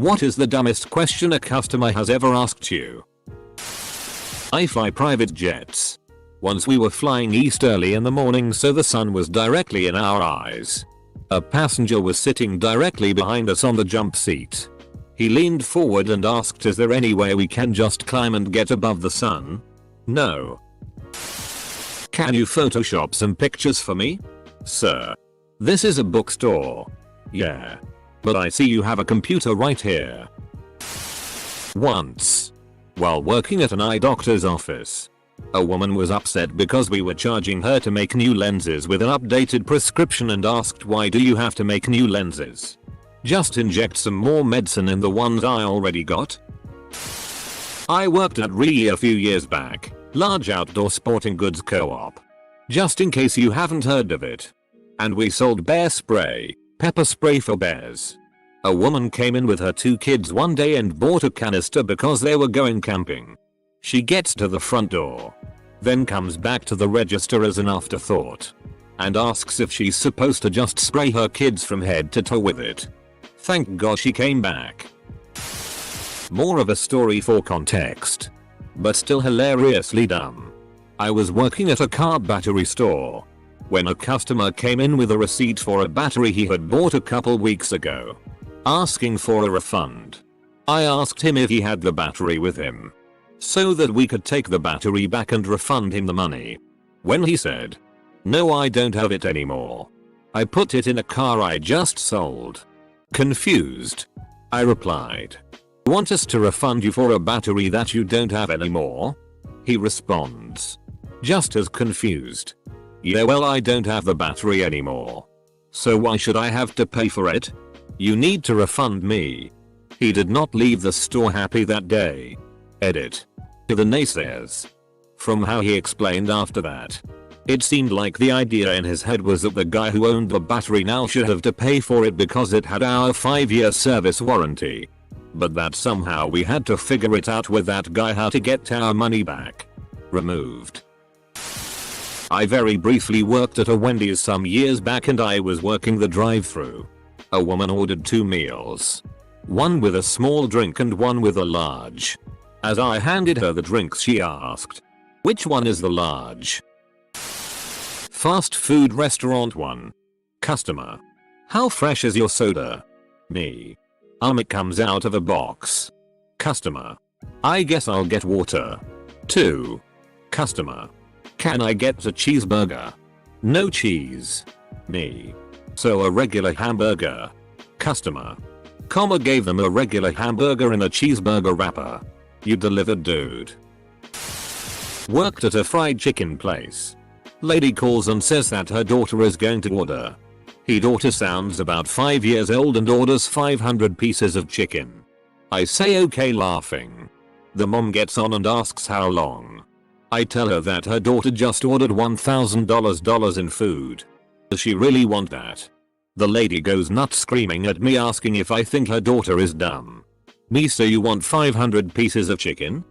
What is the dumbest question a customer has ever asked you? I fly private jets. Once we were flying east early in the morning, so the sun was directly in our eyes. A passenger was sitting directly behind us on the jump seat. He leaned forward and asked, is there any way we can just climb and get above the sun? No. Can you Photoshop some pictures for me? Sir. This is a bookstore. Yeah. But I see you have a computer right here. Once, while working at an eye doctor's office, a woman was upset because we were charging her to make new lenses with an updated prescription and asked, why do you have to make new lenses? Just inject some more medicine in the ones I already got? I worked at Reddit a few years back, large outdoor sporting goods co-op. Just in case you haven't heard of it. And we sold bear spray, pepper spray for bears. A woman came in with her 2 kids one day and bought a canister because they were going camping. She gets to the front door, then comes back to the register as an afterthought, and asks if she's supposed to just spray her kids from head to toe with it. Thank God she came back. More of a story for context, but still hilariously dumb. I was working at a car battery store when a customer came in with a receipt for a battery he had bought a couple weeks ago, asking for a refund. I asked him if he had the battery with him, so that we could take the battery back and refund him the money. When he said, no, I don't have it anymore. I put it in a car I just sold. Confused, I replied, want us to refund you for a battery that you don't have anymore? He responds, just as confused, yeah, well, I don't have the battery anymore. So why should I have to pay for it? You need to refund me. He did not leave the store happy that day. Edit. To the naysayers. From how he explained after that, it seemed like the idea in his head was that the guy who owned the battery now should have to pay for it because it had our 5-year service warranty. But that somehow we had to figure it out with that guy how to get our money back. Removed. I very briefly worked at a Wendy's some years back and I was working the drive-thru. A woman ordered 2 meals. One with a small drink and one with a large. As I handed her the drinks, she asked, which one is the large? Fast food restaurant 1. Customer. How fresh is your soda? Me. It comes out of a box. Customer. I guess I'll get water. 2. Customer. Can I get a cheeseburger? No cheese. Me. So a regular hamburger. Customer. Gave them a regular hamburger in a cheeseburger wrapper. You delivered, dude. Worked at a fried chicken place. Lady calls and says that her daughter is going to order. Daughter sounds about 5 years old and orders 500 pieces of chicken. I say okay, laughing. The mom gets on and asks how long. I tell her that her daughter just ordered $1,000 in food. Does she really want that? The lady goes nuts, screaming at me, asking if I think her daughter is dumb. Me, so you want 500 pieces of chicken?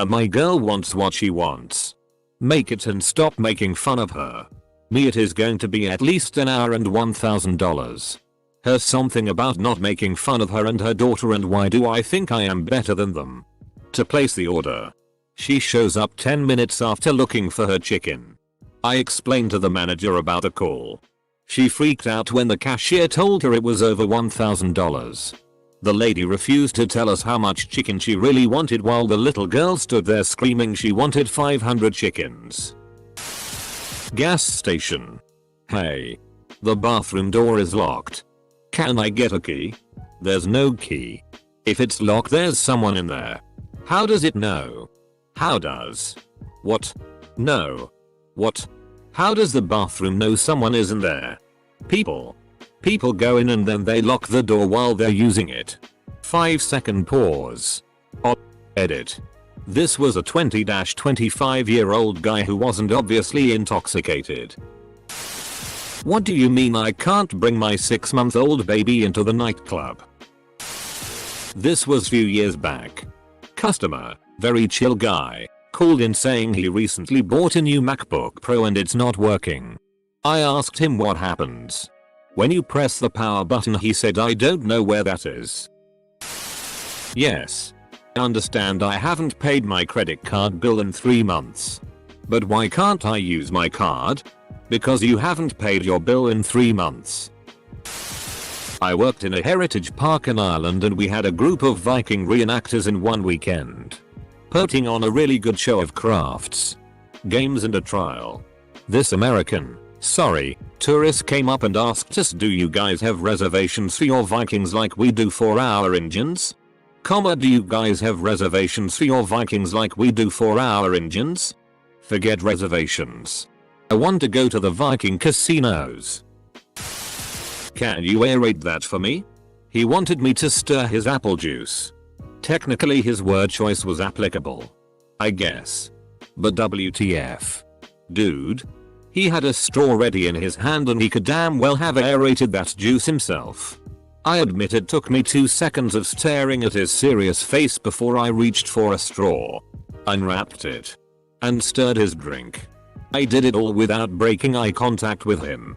My girl wants what she wants. Make it and stop making fun of her. Me, it is going to be at least an hour and $1,000. Her, something about not making fun of her and her daughter, and why do I think I am better than them? To place the order. She shows up 10 minutes after looking for her chicken. I explained to the manager about the call. She freaked out when the cashier told her it was over $1,000. The lady refused to tell us how much chicken she really wanted while the little girl stood there screaming she wanted 500 chickens. Gas station. Hey. The bathroom door is locked. Can I get a key? There's no key. If it's locked, there's someone in there. How does it know? How does? What? No. What? How does the bathroom know someone is in there? People go in and then they lock the door while they're using it. 5-second pause. Edit. This was a 20-25-year-old guy who wasn't obviously intoxicated. What do you mean I can't bring my 6-month-old baby into the nightclub? This was few years back. Customer, very chill guy, called in saying he recently bought a new MacBook Pro and it's not working. I asked him what happens when you press the power button. He said I don't know where that is. Yes. I understand I haven't paid my credit card bill in 3 months. But why can't I use my card? Because you haven't paid your bill in 3 months. I worked in a heritage park in Ireland and we had a group of Viking reenactors in one weekend. Putting on a really good show of crafts, games and a trial. This tourist came up and asked us, do you guys have reservations for your Vikings like we do for our Indians? Do you guys have reservations for your Vikings like we do for our Indians? Forget reservations. I want to go to the Viking casinos. Can you aerate that for me? He wanted me to stir his apple juice. Technically his word choice was applicable, I guess. But WTF. Dude. He had a straw ready in his hand and he could damn well have aerated that juice himself. I admit it took me 2 seconds of staring at his serious face before I reached for a straw, unwrapped it, and stirred his drink. I did it all without breaking eye contact with him.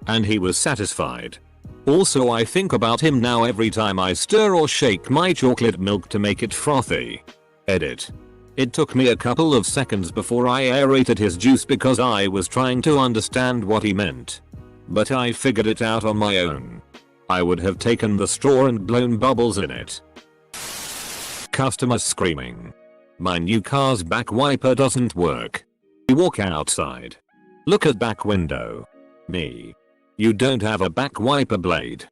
And he was satisfied. Also, I think about him now every time I stir or shake my chocolate milk to make it frothy. Edit. It took me a couple of seconds before I aerated his juice because I was trying to understand what he meant. But I figured it out on my own. I would have taken the straw and blown bubbles in it. Customer screaming. My new car's back wiper doesn't work. We walk outside. Look at back window. Me. You don't have a back wiper blade.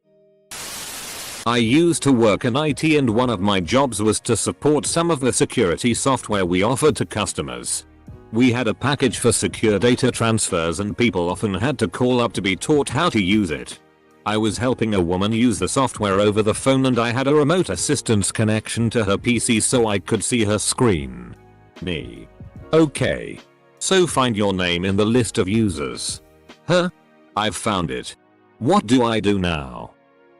I used to work in IT and one of my jobs was to support some of the security software we offered to customers. We had a package for secure data transfers and people often had to call up to be taught how to use it. I was helping a woman use the software over the phone and I had a remote assistance connection to her PC so I could see her screen. Me. Okay. So find your name in the list of users. Huh? I've found it. What do I do now?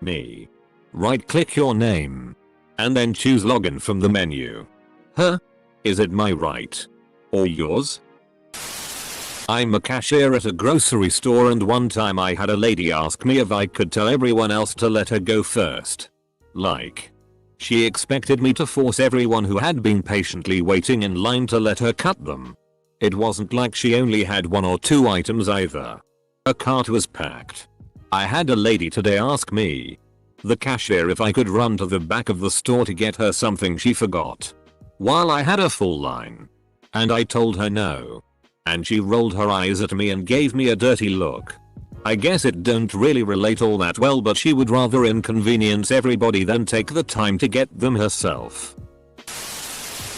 Me. Right click your name. And then choose login from the menu. Huh? Is it my right? Or yours? I'm a cashier at a grocery store and one time I had a lady ask me if I could tell everyone else to let her go first. Like. She expected me to force everyone who had been patiently waiting in line to let her cut them. It wasn't like she only had 1 or 2 items either. A cart was packed. I had a lady today ask me, the cashier, if I could run to the back of the store to get her something she forgot, while I had a full line. And I told her no. And she rolled her eyes at me and gave me a dirty look. I guess it don't really relate all that well, but she would rather inconvenience everybody than take the time to get them herself.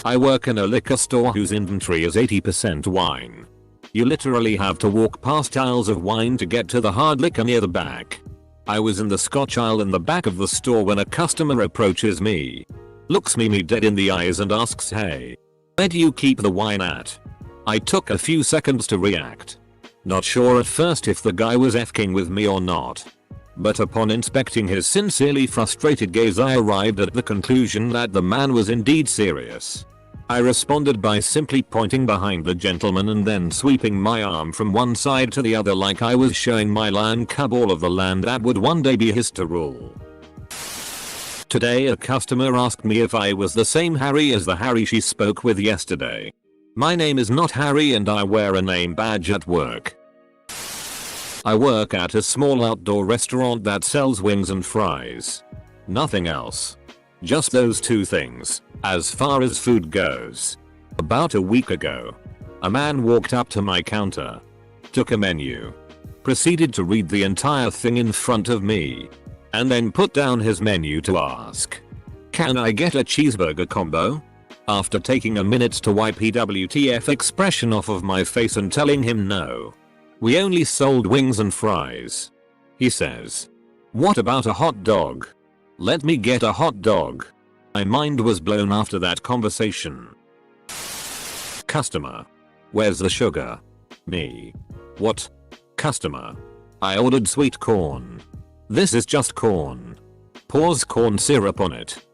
I work in a liquor store whose inventory is 80% wine. You literally have to walk past aisles of wine to get to the hard liquor near the back. I was in the scotch aisle in the back of the store when a customer approaches me, looks me dead in the eyes and asks, hey, where do you keep the wine at? I took a few seconds to react. Not sure at first if the guy was fking with me or not. But upon inspecting his sincerely frustrated gaze, I arrived at the conclusion that the man was indeed serious. I responded by simply pointing behind the gentleman and then sweeping my arm from one side to the other like I was showing my lion cub all of the land that would one day be his to rule. Today a customer asked me if I was the same Harry as the Harry she spoke with yesterday. My name is not Harry and I wear a name badge at work. I work at a small outdoor restaurant that sells wings and fries. Nothing else. Just those 2 things, as far as food goes. About a week ago, a man walked up to my counter, took a menu, proceeded to read the entire thing in front of me, and then put down his menu to ask, "Can I get a cheeseburger combo?" After taking a minute to wipe the WTF expression off of my face and telling him no, we only sold wings and fries. He says, "What about a hot dog? Let me get a hot dog." My mind was blown after that conversation. Customer. Where's the sugar? Me. What? Customer. I ordered sweet corn. This is just corn. Pours corn syrup on it.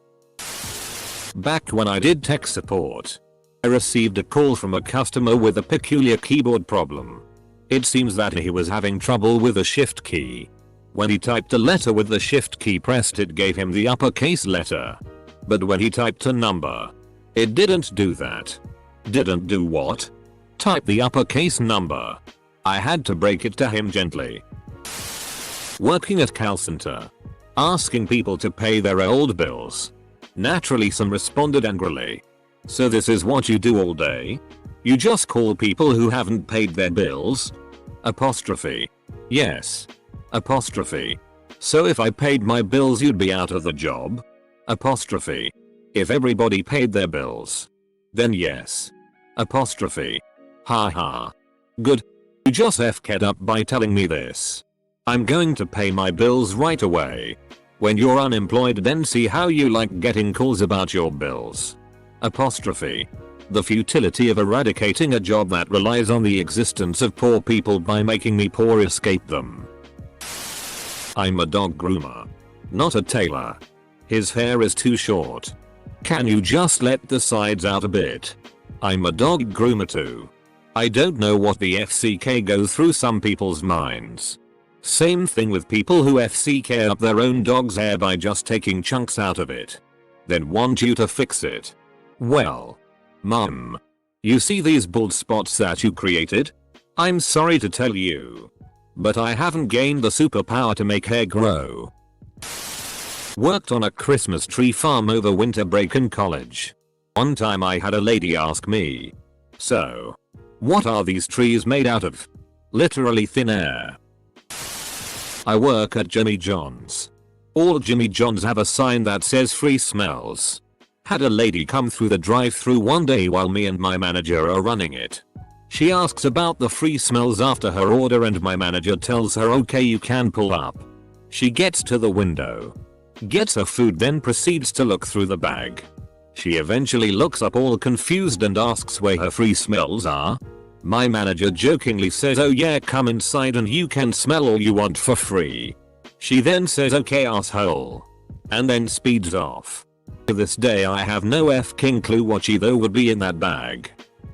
Back when I did tech support, I received a call from a customer with a peculiar keyboard problem. It seems that he was having trouble with the shift key. When he typed a letter with the shift key pressed, it gave him the uppercase letter. But when he typed a number, it didn't do that. Didn't do what? Type the uppercase number. I had to break it to him gently. Working at call center. Asking people to pay their old bills. Naturally some responded angrily. So this is what you do all day? You just call people who haven't paid their bills? Apostrophe. Yes. Apostrophe. So if I paid my bills you'd be out of the job? Apostrophe. If everybody paid their bills. Then yes. Apostrophe. Ha ha. Good. You just FK'd up by telling me this. I'm going to pay my bills right away. When you're unemployed then see how you like getting calls about your bills. Apostrophe. The futility of eradicating a job that relies on the existence of poor people by making me poor escape them. I'm a dog groomer. Not a tailor. His hair is too short. Can you just let the sides out a bit? I'm a dog groomer too. I don't know what the FCK goes through some people's minds. Same thing with people who FCK up their own dog's hair by just taking chunks out of it. Then want you to fix it. Well. Mum. You see these bald spots that you created? I'm sorry to tell you. But I haven't gained the superpower to make hair grow. Worked on a Christmas tree farm over winter break in college. One time I had a lady ask me. So. What are these trees made out of? Literally thin air. I work at Jimmy John's. All Jimmy John's have a sign that says free smells. Had a lady come through the drive-thru one day while me and my manager are running it. She asks about the free smells after her order and my manager tells her okay you can pull up. She gets to the window. Gets her food then proceeds to look through the bag. She eventually looks up all confused and asks where her free smells are. My manager jokingly says oh yeah come inside and you can smell all you want for free. She then says okay asshole. And then speeds off. To this day I have no f***ing clue what either would be in that bag.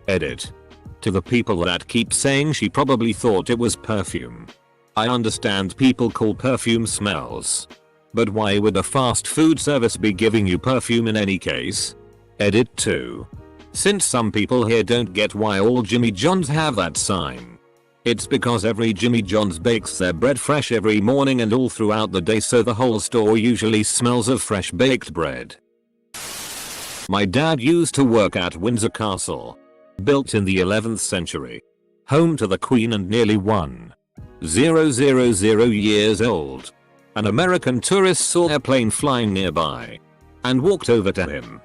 Edit. To the people that keep saying she probably thought it was perfume. I understand people call perfume smells. But why would a fast food service be giving you perfume in any case? Edit 2. Since some people here don't get why all Jimmy John's have that sign. It's because every Jimmy John's bakes their bread fresh every morning and all throughout the day so the whole store usually smells of fresh baked bread. My dad used to work at Windsor Castle. Built in the 11th century. Home to the Queen and nearly 1,000 years old. An American tourist saw a plane flying nearby. And walked over to him.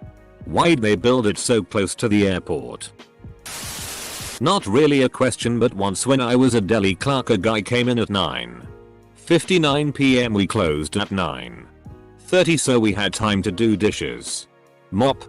Why'd they build it so close to the airport? Not really a question but once when I was a deli clerk a guy came in at 9:59 PM we closed at 9:30 so we had time to do dishes. Mop.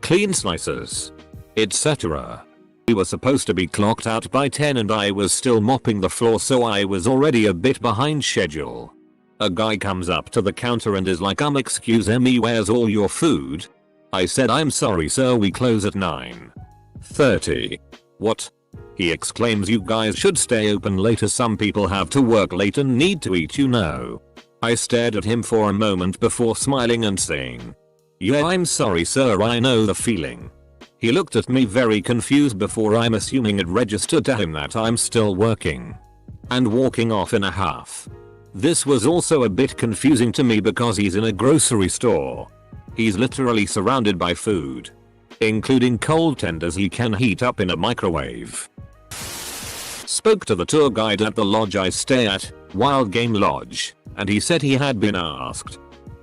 Clean slices. Etc. We were supposed to be clocked out by 10 and I was still mopping the floor so I was already a bit behind schedule. A guy comes up to the counter and is like excuse me where's all your food? I said I'm sorry sir we close at 9:30. What? He exclaims you guys should stay open later some people have to work late and need to eat you know. I stared at him for a moment before smiling and saying. Yeah I'm sorry sir I know the feeling. He looked at me very confused before I'm assuming it registered to him that I'm still working. And walking off in a huff. This was also a bit confusing to me because he's in a grocery store. He's literally surrounded by food. Including cold tenders he can heat up in a microwave. Spoke to the tour guide at the lodge I stay at, Wild Game Lodge, and he said he had been asked.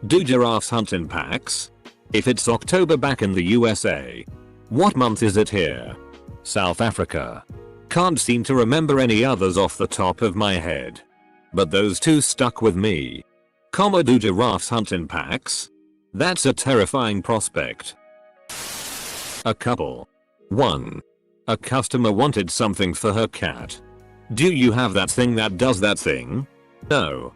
Do giraffes hunt in packs? If it's October back in the USA. What month is it here? South Africa. Can't seem to remember any others off the top of my head. But those two stuck with me. Do giraffes hunt in packs? That's a terrifying prospect. A couple. 1. A customer wanted something for her cat. Do you have that thing that does that thing? No.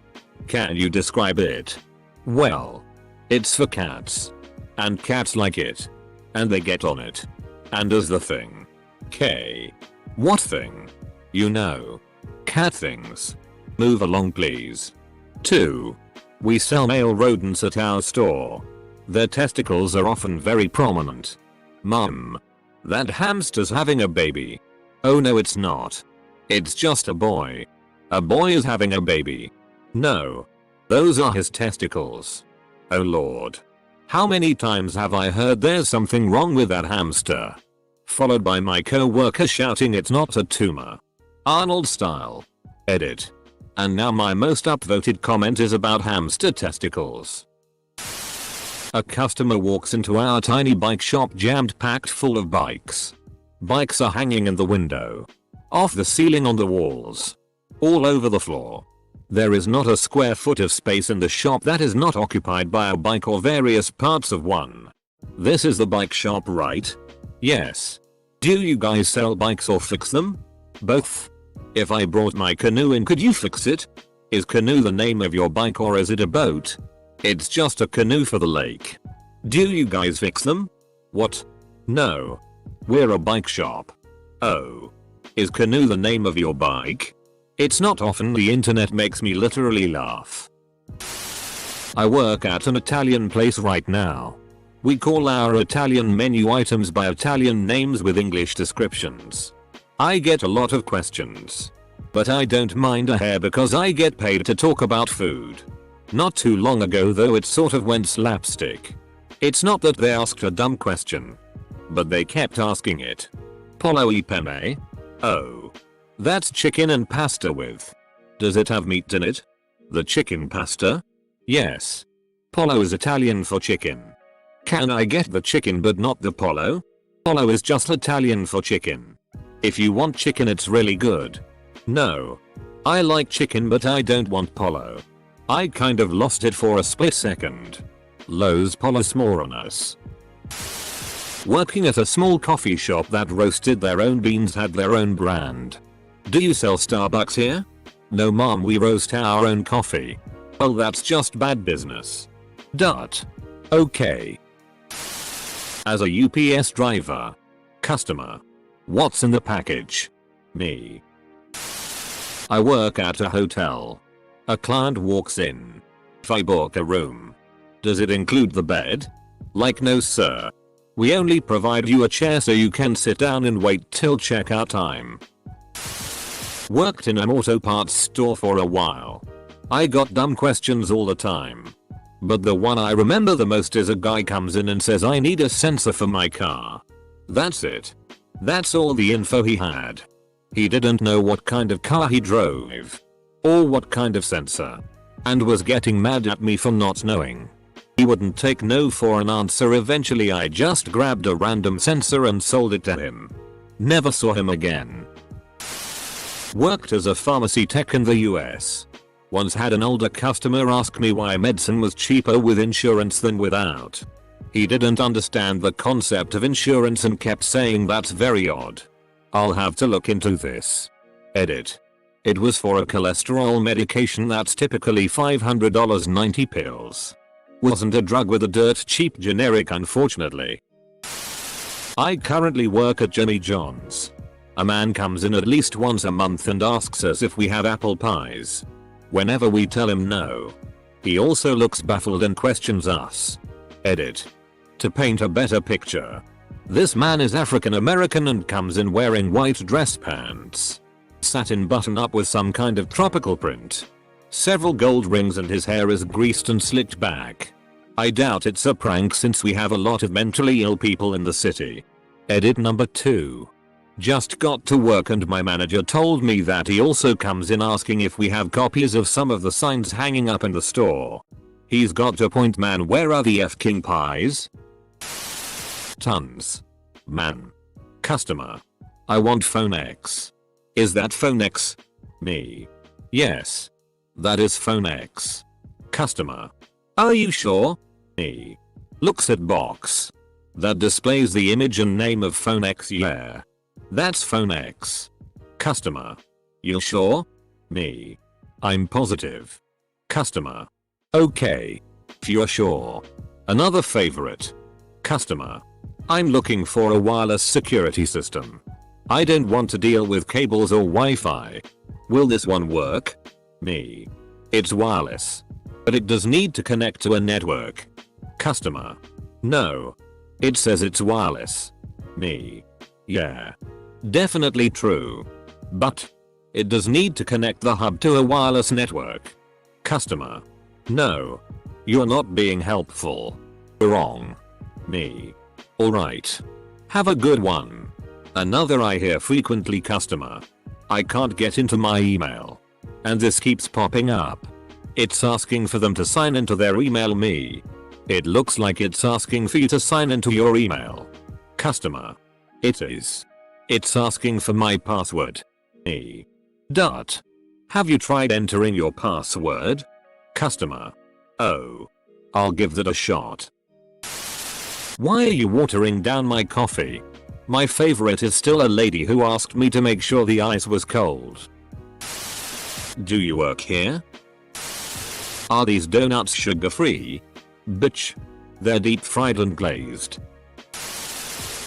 Can you describe it? Well. It's for cats. And cats like it. And they get on it. And does the thing. K. What thing? You know. Cat things. Move along please. 2. We sell male rodents at our store. Their testicles are often very prominent. Mum. That hamster's having a baby. Oh no, it's not. It's just a boy. A boy is having a baby. No. Those are his testicles. Oh lord. How many times have I heard there's something wrong with that hamster? Followed by my co-worker shouting it's not a tumor. Arnold style. Edit. And now my most upvoted comment is about hamster testicles. A customer walks into our tiny bike shop jammed packed full of bikes. Bikes are hanging in the window. Off the ceiling, on the walls. All over the floor. There is not a square foot of space in the shop that is not occupied by a bike or various parts of one. This is the bike shop, right? Yes. Do you guys sell bikes or fix them? Both. If I brought my canoe in, could you fix it? Is canoe the name of your bike or is it a boat? It's just a canoe for the lake. Do you guys fix them? What? No. We're a bike shop. Oh. Is canoe the name of your bike? It's not often the internet makes me literally laugh. I work at an Italian place right now. We call our Italian menu items by Italian names with English descriptions. I get a lot of questions. But I don't mind a hair because I get paid to talk about food. Not too long ago though it sort of went slapstick. It's not that they asked a dumb question. But they kept asking it. Pollo e penne? Oh. That's chicken and pasta with. Does it have meat in it? The chicken pasta? Yes. Pollo is Italian for chicken. Can I get the chicken but not the pollo? Pollo is just Italian for chicken. If you want chicken it's really good. No. I like chicken but I don't want pollo. I kind of lost it for a split second. Los pollos morenos. Working at a small coffee shop that roasted their own beans, had their own brand. Do you sell Starbucks here? No mom, we roast our own coffee. Oh, that's just bad business. Dot. Okay. As a UPS driver. Customer. What's in the package? Me. I work at a hotel. A client walks in. If I book a room. Does it include the bed? Like, no sir. We only provide you a chair so you can sit down and wait till checkout time. Worked in an auto parts store for a while. I got dumb questions all the time. But the one I remember the most is a guy comes in and says I need a sensor for my car. That's it. That's all the info he had. He didn't know what kind of car he drove. Or what kind of sensor. And was getting mad at me for not knowing. He wouldn't take no for an answer. Eventually I just grabbed a random sensor and sold it to him. Never saw him again. Worked as a pharmacy tech in the US. Once had an older customer ask me why medicine was cheaper with insurance than without. He didn't understand the concept of insurance and kept saying that's very odd. I'll have to look into this. Edit. It was for a cholesterol medication that's typically $500, 90 pills. Wasn't a drug with a dirt cheap generic, unfortunately. I currently work at Jimmy John's. A man comes in at least once a month and asks us if we have apple pies. Whenever we tell him no. He also looks baffled and questions us. Edit. To paint a better picture. This man is African American and comes in wearing white dress pants. Satin button up with some kind of tropical print. Several gold rings and his hair is greased and slicked back. I doubt it's a prank since we have a lot of mentally ill people in the city. Edit number 2. Just got to work and my manager told me that he also comes in asking if we have copies of some of the signs hanging up in the store. He's got a point, man. Where are the f***ing pies? Tons. Man. Customer. I want phone X. Is that phone X? Me. Yes. That is phone X. Customer. Are you sure? Me. Looks at box. That displays the image and name of phone X. Yeah. That's phone X. Customer. You sure? Me. I'm positive. Customer. Okay. If you're sure. Another favorite. Customer. I'm looking for a wireless security system. I don't want to deal with cables or Wi-Fi. Will this one work? Me. It's wireless. But it does need to connect to a network. Customer. No. It says it's wireless. Me. Yeah. Definitely true. But it does need to connect the hub to a wireless network. Customer. No. You're not being helpful. Wrong. Me. Alright. Have a good one. Another I hear frequently customer. I can't get into my email. And this keeps popping up. It's asking for them to sign into their email. Me. It looks like it's asking for you to sign into your email. Customer. It is. It's asking for my password. Me. Dot. Have you tried entering your password? Customer. Oh. I'll give that a shot. Why are you watering down my coffee? My favorite is still a lady who asked me to make sure the ice was cold. Do you work here? Are these donuts sugar free? Bitch. They're deep fried and glazed.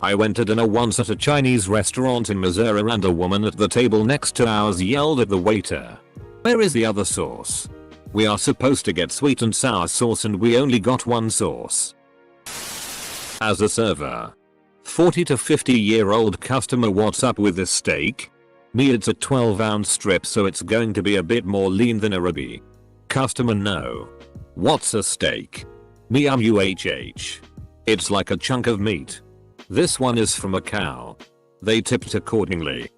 I went to dinner once at a Chinese restaurant in Missouri and a woman at the table next to ours yelled at the waiter. Where is the other sauce? We are supposed to get sweet and sour sauce and we only got one sauce. As a server. 40 to 50-year-old customer, what's up with this steak? Me, it's a 12-ounce strip so it's going to be a bit more lean than a ribeye. Customer. No. What's a steak? Me, I'm UHH. It's like a chunk of meat. This one is from a cow. They tipped accordingly.